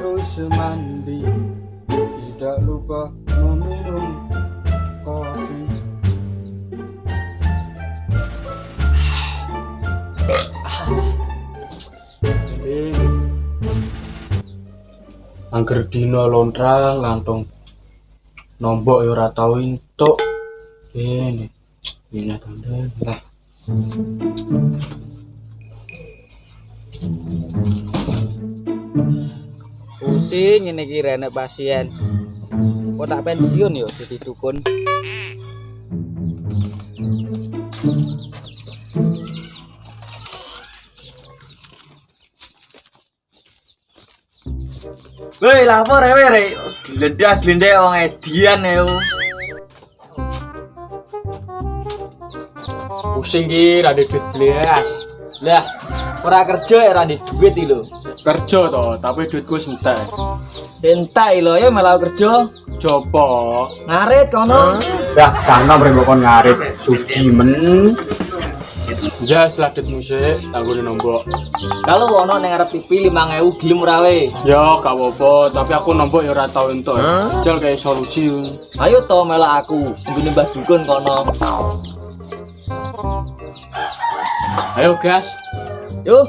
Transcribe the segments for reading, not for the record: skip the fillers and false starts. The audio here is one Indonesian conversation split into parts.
terus mandi, tidak lupa meminum kopi. Angger dino lontrang lantung nombok yo ora tau entuk. Ini tanda lah. Pusing ini kira anak pasien. Kok tak pensiun yo jadi dukun. Woi, lapor ya, weh. Glendah wong edian ya. Pusing ki ra duit blas. Lah, ora kerja ora ndek duit iki lho. Kerja to, tapi duitku entek. Entek lho ya malah kerja. Coba Ngarit kono. dah cangkem rek kon ngarit suci men. Ya seladit musik tanggone nombok. Kalau ono ning ngarep TV 5.000 gelem ora we. Ya gak apa-apa, tapi aku nombok ya ora tau entuk. Jal kayak solusi. Ayo to melak aku, nggone Mbah Dukun kono. Ayo gas. Yuk.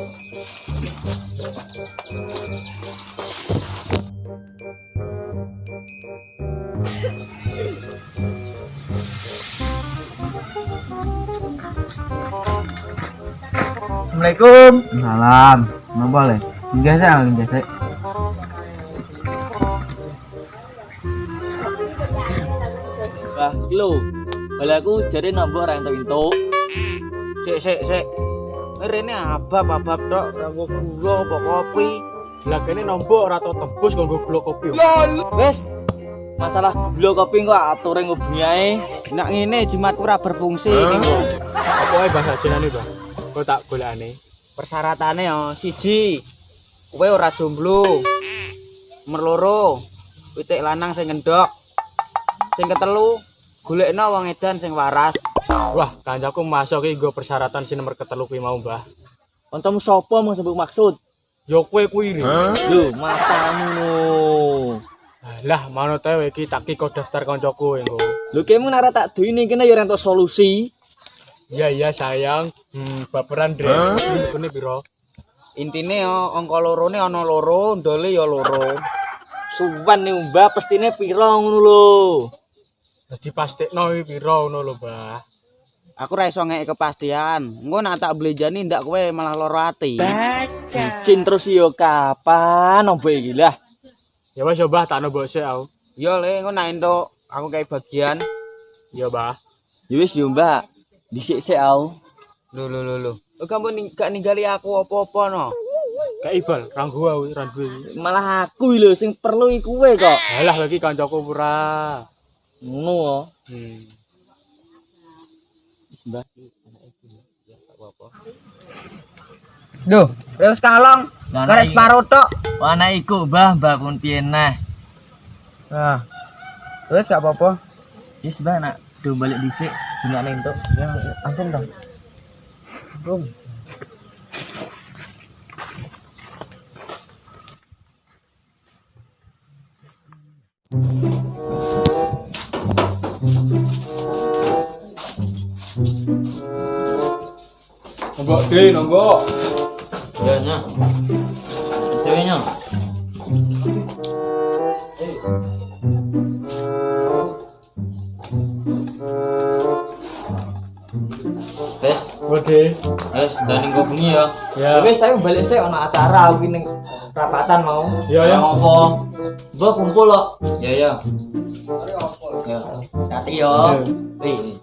Assalamualaikum. Salam. Napa le? Linggih saya, linggih saya. Wah, lho. Balaku jare nombok ora entuk-entuk. Sik. Rene abab tok, kanggo gula apa kopi. Lah kene nombok ora tau tembus kanggo blok kopi. Wes. Masalah gula kopi kok ature ngubungi ae. Nek ngene jimatku ora berfungsi iki kok. Apa ae bahasa jenenge, Bang? Kok tak golekane. Persyaratannya yo siji. Kowe ora jomblo. Nomor loro, pitik lanang sing ngendhok. Sing ketelu, golekno wong edan sing waras. Wah, kancaku masuk iki nggo persyaratan sing nomor ketelu kuwi mau, Mbah. Kancamu sapa mung sebut maksud? Yo kowe kuwi. Lho, matamu. Lah, manut ae iki tak kiko daftar kancaku engko. Lho kemu nek tak duweni kene ya entuk solusi. Iya sayang. Baperan Dre. Ini piro? Intine yo angka lorone ana loro, ndole yo loro. Suwan nih Mbah, pestine piro ngono lho. Dadi pastekno iki piro ngono lho, Mbah. Aku ora iso ngeki kepastian. Engko nek tak blenjani ndak kowe malah lara ati. Izin terus yo kapan opo iki lah. Ya wis Mbah, tak nombok sik aku. Yo le engko nek entuk aku kayak bagian. Ya, Mbah. Ya wis yo Mbak. Dhisik-sik aku. Lho. Kamu gak ninggali aku apa-apa no. Gak ibal, ranggo aku ran duwe. Malah aku lho sing perlu iki kowe kok. Halah iki kancaku ora. Ngono. Mbah ya tak apa-apa. Duh, wis kalong. Karek separo tok. Ana iku Mbah pun piye nah. Nah. Wis gak apa-apa. Wis Mbah nak do balik dhisik gunane entuk. Ya, ampun dong. Bung. Nombok. Ya nya. Ceweknya. Wes, Wede. wes daning kok bengi ya. Ya. Wes saya balik sih ana acara aku ning rapatan mau. Ya. Apa? Mbok kumpul kok. Ya. Ya. Hati yo. Wih.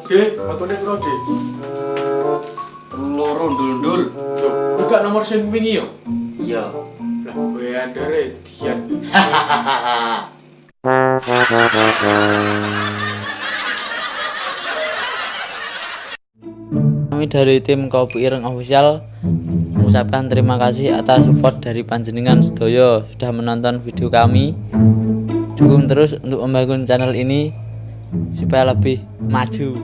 Oke, matone piro, Dik? Loro ndul-ndul. Lho, gak nomor sing wingi yo. Iya. Lah, kowe andere dian. Kami dari tim Kopi Ireng Official mengucapkan terima kasih atas support dari panjenengan sedoyo sudah menonton video kami. Dukung terus untuk membangun channel ini supaya lebih maju.